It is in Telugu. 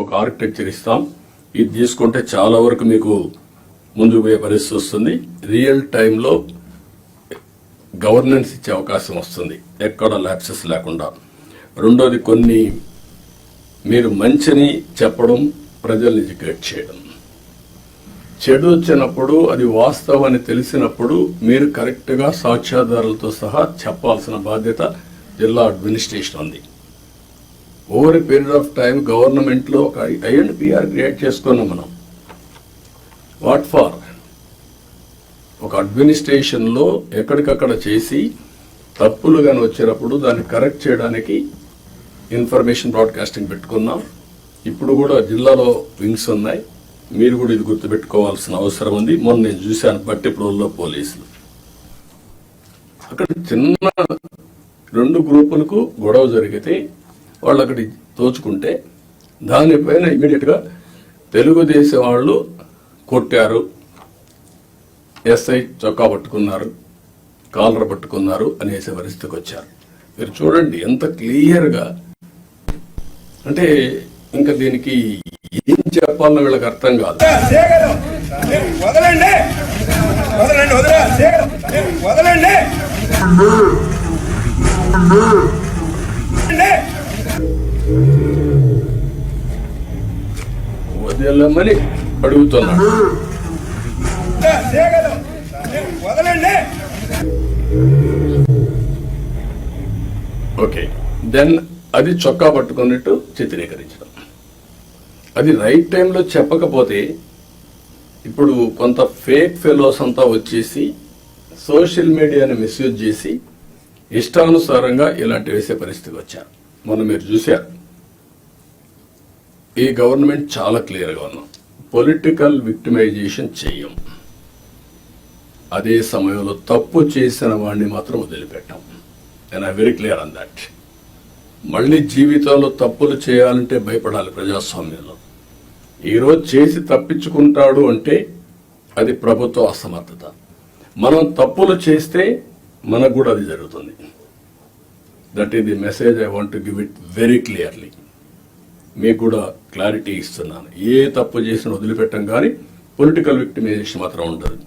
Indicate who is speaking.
Speaker 1: ఒక ఆర్కిటెక్చర్ ఇస్తాం. ఇది తీసుకుంటే చాలా వరకు మీకు ముందుకు పోయే పరిస్థితి వస్తుంది. రియల్ టైంలో గవర్నెన్స్ ఇచ్చే అవకాశం వస్తుంది, ఎక్కడ ల్యాప్సెస్ లేకుండా. రెండోది, కొన్ని మీరు మంచిని చెప్పడం, ప్రజల్ని ఎడ్యుకేట్ చేయడం. చెడు వచ్చినప్పుడు అది వాస్తవాన్ని తెలిసినప్పుడు మీరు కరెక్ట్గా సాక్ష్యాధారాలతో సహా చెప్పాల్సిన బాధ్యత జిల్లా అడ్మినిస్ట్రేషన్ ఉంది. Over a period of time గవర్నమెంట్లో ఒక ఐఎండ్పిఆర్ క్రియేట్ చేసుకున్నాం మనం. What for? ఒక అడ్మినిస్ట్రేషన్లో ఎక్కడికక్కడ చేసి తప్పులు కానీ వచ్చినప్పుడు దాన్ని కరెక్ట్ చేయడానికి ఇన్ఫర్మేషన్ బ్రాడ్కాస్టింగ్ పెట్టుకున్నాం. ఇప్పుడు కూడా జిల్లాలో వింగ్స్ ఉన్నాయి. మీరు కూడా ఇది గుర్తుపెట్టుకోవాల్సిన అవసరం ఉంది. మొన్న నేను చూశాను బట్టిప్రోల్లో పోలీసులు అక్కడ చిన్న 2 గ్రూపులకు గొడవ జరిగితే వాళ్ళు అక్కడి తోచుకుంటే దానిపైన ఇమీడియట్ గా తెలుగుదేశం వాళ్ళు కొట్టారు, ఎస్ఐ చొక్కా పట్టుకున్నారు, కాలర్ పట్టుకున్నారు అనేసే పరిస్థితికి వచ్చారు. మీరు చూడండి ఎంత క్లియర్ గా. అంటే ఇంకా దీనికి ఏం చెప్పాలన్న వీళ్ళకి అర్థం కాదు. వదలమని అడుగుతున్నాడు. ఓకే, దెన్ అది చొక్కా పట్టుకున్నట్టు చిత్రీకరించడం. అది రైట్ టైంలో చెప్పకపోతే ఇప్పుడు కొంత ఫేక్ ఫెలోస్ అంతా వచ్చేసి సోషల్ మీడియాని మిస్యూజ్ చేసి ఇష్టానుసారంగా ఇలాంటి వేసే పరిస్థితికి వచ్చారు. మొన్న మీరు చూశారు. ఈ గవర్నమెంట్ చాలా క్లియర్గా ఉన్నాం, పొలిటికల్ విక్టిమైజేషన్ చెయ్యం. అదే సమయంలో తప్పు చేసిన వాడిని మాత్రం వదిలిపెట్టాం. And I very clear on that. మళ్ళీ జీవితంలో తప్పులు చేయాలంటే భయపడాలి ప్రజాస్వామ్యంలో. ఈరోజు చేసి తప్పించుకుంటాడు అంటే అది ప్రభుత్వ అసమర్థత. మనం తప్పులు చేస్తే మనకు కూడా అది జరుగుతుంది. That is the message I want to give it very clearly. మీకు కూడా క్లారిటీ ఇస్తున్నాను. ఏ తప్పు చేసినా వదిలిపెట్టం, కానీ పొలిటికల్ విక్టిమైజేషన్ మాత్రం ఉండదు.